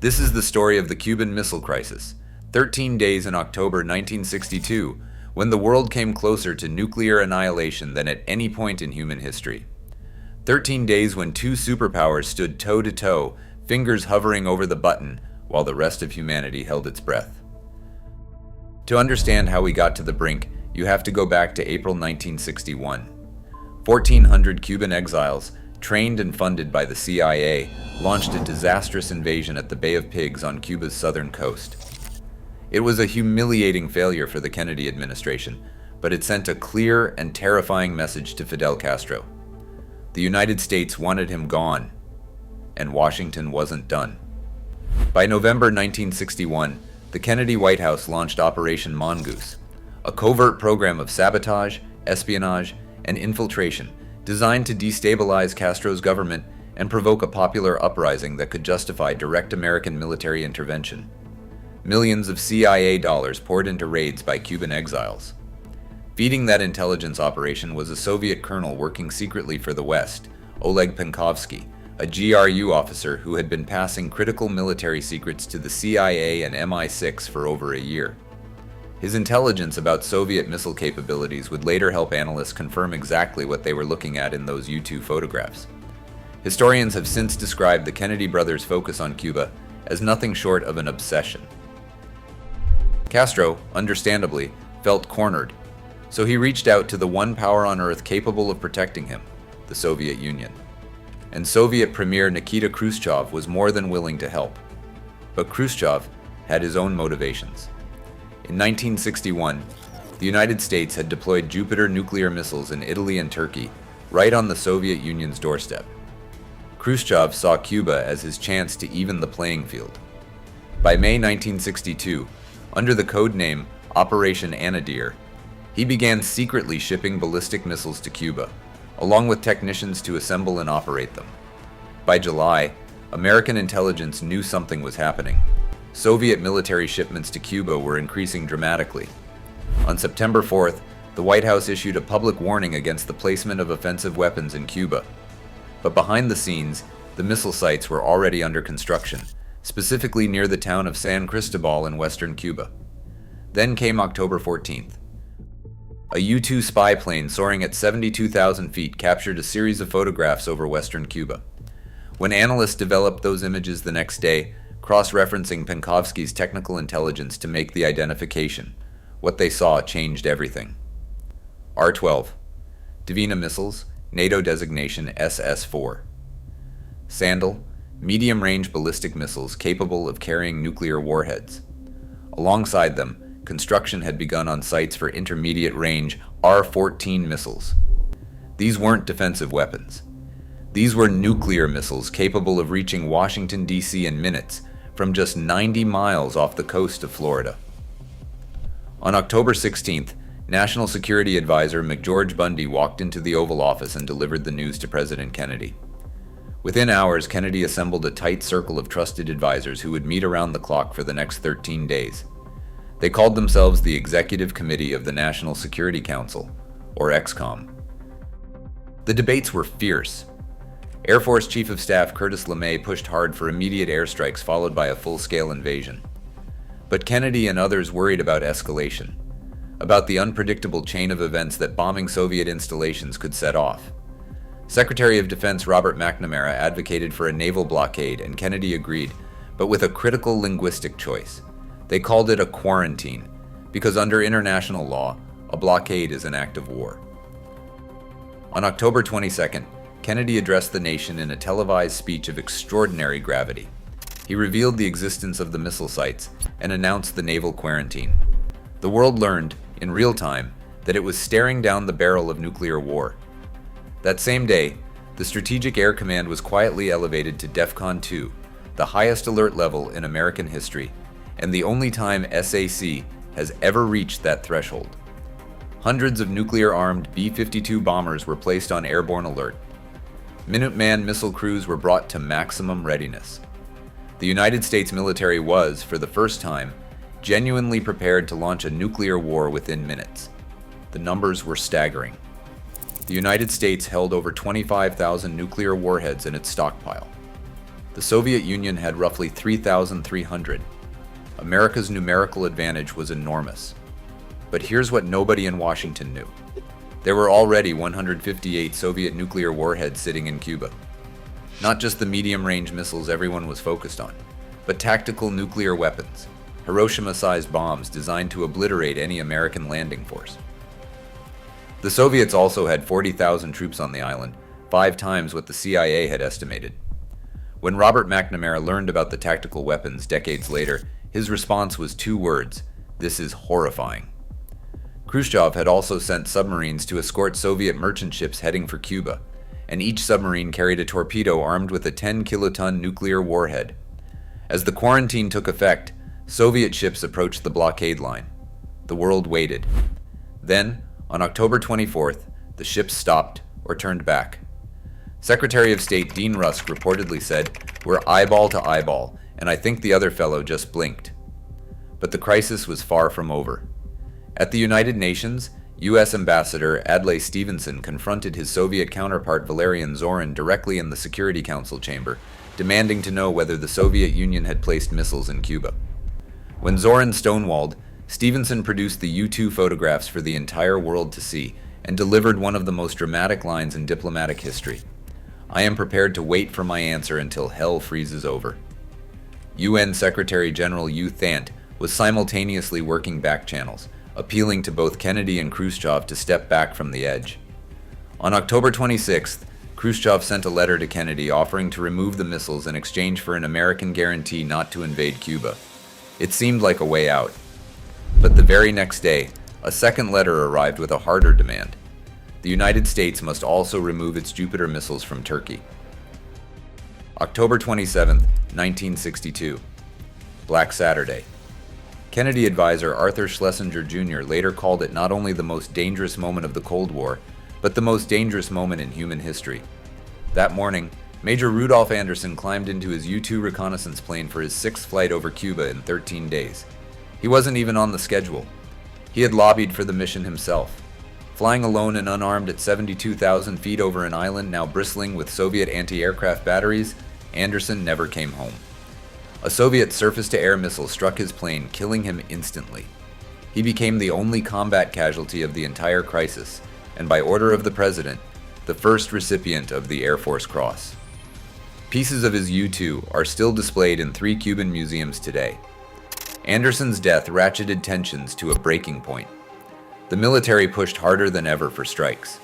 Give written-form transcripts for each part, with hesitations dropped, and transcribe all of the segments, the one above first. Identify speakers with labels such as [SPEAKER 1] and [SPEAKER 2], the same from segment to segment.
[SPEAKER 1] This is the story of the Cuban Missile Crisis, 13 days in October 1962, when the world came closer to nuclear annihilation than at any point in human history. 13 days when two superpowers stood toe-to-toe, fingers hovering over the button, while the rest of humanity held its breath. To understand how we got to the brink, you have to go back to April 1961. 1,400 Cuban exiles, trained and funded by the CIA, launched a disastrous invasion at the Bay of Pigs on Cuba's southern coast. It was a humiliating failure for the Kennedy administration, but it sent a clear and terrifying message to Fidel Castro. The United States wanted him gone, and Washington wasn't done. By November 1961, the Kennedy White House launched Operation Mongoose, a covert program of sabotage, espionage, and infiltration designed to destabilize Castro's government and provoke a popular uprising that could justify direct American military intervention. Millions of CIA dollars poured into raids by Cuban exiles. Feeding that intelligence operation was a Soviet colonel working secretly for the West, Oleg Penkovsky, a GRU officer who had been passing critical military secrets to the CIA and MI6 for over a year. His intelligence about Soviet missile capabilities would later help analysts confirm exactly what they were looking at in those U-2 photographs. Historians have since described the Kennedy brothers' focus on Cuba as nothing short of an obsession. Castro, understandably, felt cornered, so he reached out to the one power on Earth capable of protecting him, the Soviet Union. And Soviet Premier Nikita Khrushchev was more than willing to help. But Khrushchev had his own motivations. In 1961, the United States had deployed Jupiter nuclear missiles in Italy and Turkey, right on the Soviet Union's doorstep. Khrushchev saw Cuba as his chance to even the playing field. By May 1962, under the code name Operation Anadir, he began secretly shipping ballistic missiles to Cuba, along with technicians to assemble and operate them. By July, American intelligence knew something was happening. Soviet military shipments to Cuba were increasing dramatically. On September 4th, the White House issued a public warning against the placement of offensive weapons in Cuba. But behind the scenes, the missile sites were already under construction, specifically near the town of San Cristobal in western Cuba. Then came October 14th. A U-2 spy plane soaring at 72,000 feet captured a series of photographs over western Cuba. When analysts developed those images the next day, cross-referencing Penkovsky's technical intelligence to make the identification, what they saw changed everything. R-12, Dvina missiles, NATO designation SS-4. Sandal, medium-range ballistic missiles capable of carrying nuclear warheads. Alongside them, construction had begun on sites for intermediate-range R-14 missiles. These weren't defensive weapons. These were nuclear missiles capable of reaching Washington, D.C. in minutes from just 90 miles off the coast of Florida. On October 16th, National Security Advisor McGeorge Bundy walked into the Oval Office and delivered the news to President Kennedy. Within hours, Kennedy assembled a tight circle of trusted advisors who would meet around the clock for the next 13 days. They called themselves the Executive Committee of the National Security Council, or EXCOM. The debates were fierce. Air Force Chief of Staff Curtis LeMay pushed hard for immediate airstrikes followed by a full-scale invasion. But Kennedy and others worried about escalation, about the unpredictable chain of events that bombing Soviet installations could set off. Secretary of Defense Robert McNamara advocated for a naval blockade, and Kennedy agreed, but with a critical linguistic choice. They called it a quarantine, because under international law, a blockade is an act of war. On October 22nd, Kennedy addressed the nation in a televised speech of extraordinary gravity. He revealed the existence of the missile sites and announced the naval quarantine. The world learned, in real time, that it was staring down the barrel of nuclear war. That same day, the Strategic Air Command was quietly elevated to DEFCON 2, the highest alert level in American history, and the only time SAC has ever reached that threshold. Hundreds of nuclear-armed B-52 bombers were placed on airborne alert. Minuteman missile crews were brought to maximum readiness. The United States military was, for the first time, genuinely prepared to launch a nuclear war within minutes. The numbers were staggering. The United States held over 25,000 nuclear warheads in its stockpile. The The Soviet Union had roughly 3,300. America's numerical advantage was enormous. But here's what nobody in Washington knew. There were already 158 Soviet nuclear warheads sitting in Cuba. Not just the medium-range missiles everyone was focused on, but tactical nuclear weapons, Hiroshima-sized bombs designed to obliterate any American landing force. The Soviets also had 40,000 troops on the island, 5 times what the CIA had estimated. When Robert McNamara learned about the tactical weapons decades later, his response was 2 words: "This is horrifying." Khrushchev had also sent submarines to escort Soviet merchant ships heading for Cuba, and each submarine carried a torpedo armed with a 10-kiloton nuclear warhead. As the quarantine took effect, Soviet ships approached the blockade line. The world waited. Then, on October 24th, the ships stopped or turned back. Secretary of State Dean Rusk reportedly said, "We're eyeball to eyeball, and I think the other fellow just blinked." But the crisis was far from over. At the United Nations, U.S. Ambassador Adlai Stevenson confronted his Soviet counterpart Valerian Zorin directly in the Security Council chamber, demanding to know whether the Soviet Union had placed missiles in Cuba. When Zorin stonewalled, Stevenson produced the U-2 photographs for the entire world to see and delivered one of the most dramatic lines in diplomatic history. "I am prepared to wait for my answer until hell freezes over." UN Secretary General U Thant was simultaneously working back channels, appealing to both Kennedy and Khrushchev to step back from the edge. On October 26th, Khrushchev sent a letter to Kennedy offering to remove the missiles in exchange for an American guarantee not to invade Cuba. It seemed like a way out. But the very next day, a second letter arrived with a harder demand. The United States must also remove its Jupiter missiles from Turkey. October 27, 1962. Black Saturday. Kennedy advisor Arthur Schlesinger Jr. later called it not only the most dangerous moment of the Cold War, but the most dangerous moment in human history. That morning, Major Rudolph Anderson climbed into his U-2 reconnaissance plane for his 6th flight over Cuba in 13 days. He wasn't even on the schedule. He had lobbied for the mission himself. Flying alone and unarmed at 72,000 feet over an island now bristling with Soviet anti-aircraft batteries, Anderson never came home. A Soviet surface-to-air missile struck his plane, killing him instantly. He became the only combat casualty of the entire crisis, and by order of the president, the first recipient of the Air Force Cross. Pieces of his U-2 are still displayed in 3 Cuban museums today. Anderson's death ratcheted tensions to a breaking point. The military pushed harder than ever for strikes.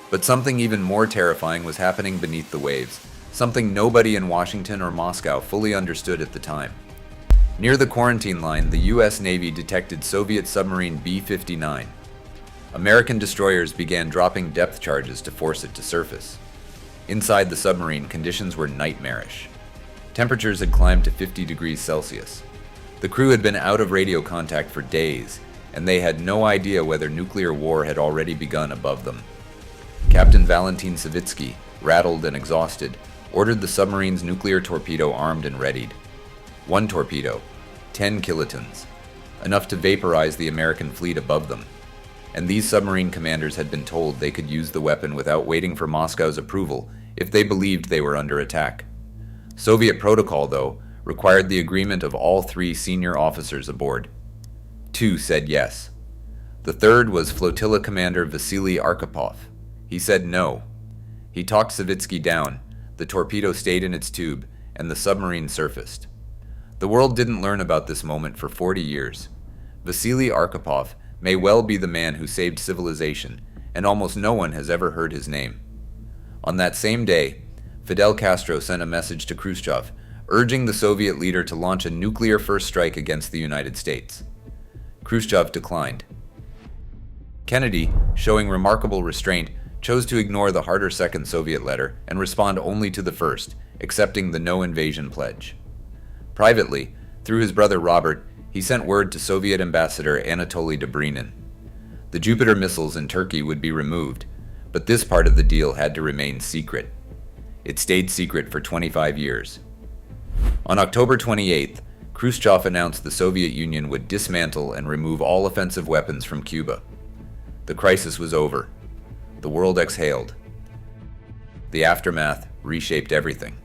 [SPEAKER 1] But something even more terrifying was happening beneath the waves, something nobody in Washington or Moscow fully understood at the time. Near the quarantine line, the U.S. Navy detected Soviet submarine B-59. American destroyers began dropping depth charges to force it to surface. Inside the submarine, conditions were nightmarish. Temperatures had climbed to 50 degrees Celsius. The crew had been out of radio contact for days, and they had no idea whether nuclear war had already begun above them. Captain Valentin Savitsky, rattled and exhausted, ordered the submarine's nuclear torpedo armed and readied. 1 torpedo, 10 kilotons, enough to vaporize the American fleet above them. And these submarine commanders had been told they could use the weapon without waiting for Moscow's approval if they believed they were under attack. Soviet protocol, though, required the agreement of all 3 senior officers aboard. 2 said yes. The third was Flotilla Commander Vasily Arkhipov. He said no. He talked Savitsky down. The torpedo stayed in its tube, and the submarine surfaced. The world didn't learn about this moment for 40 years. Vasily Arkhipov may well be the man who saved civilization, and almost no one has ever heard his name. On that same day, Fidel Castro sent a message to Khrushchev, urging the Soviet leader to launch a nuclear first strike against the United States. Khrushchev declined. Kennedy, showing remarkable restraint, chose to ignore the harder second Soviet letter and respond only to the first, accepting the no invasion pledge. Privately, through his brother Robert, he sent word to Soviet Ambassador Anatoly Dobrynin. The Jupiter missiles in Turkey would be removed, but this part of the deal had to remain secret. It stayed secret for 25 years. On October 28th, Khrushchev announced the Soviet Union would dismantle and remove all offensive weapons from Cuba. The crisis was over. The world exhaled. The aftermath reshaped everything.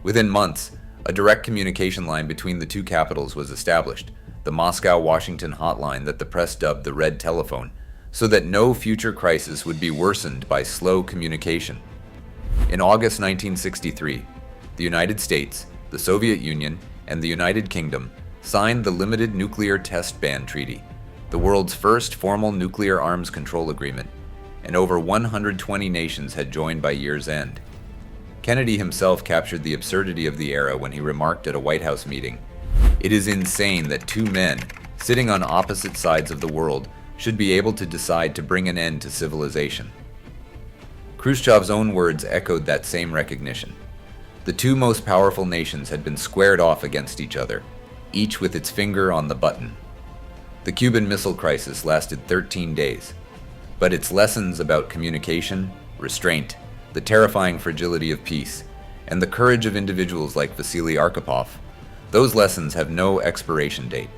[SPEAKER 1] Within months, a direct communication line between the two capitals was established, the Moscow-Washington hotline that the press dubbed the Red Telephone, so that no future crisis would be worsened by slow communication. In August 1963, the United States, the Soviet Union, and the United Kingdom signed the Limited Nuclear Test Ban Treaty, the world's first formal nuclear arms control agreement, and over 120 nations had joined by year's end. Kennedy himself captured the absurdity of the era when he remarked at a White House meeting, "It is insane that two men, sitting on opposite sides of the world, should be able to decide to bring an end to civilization." Khrushchev's own words echoed that same recognition. The two most powerful nations had been squared off against each other, each with its finger on the button. The Cuban Missile Crisis lasted 13 days, but its lessons about communication, restraint, the terrifying fragility of peace, and the courage of individuals like Vasily Arkhipov, those lessons have no expiration date.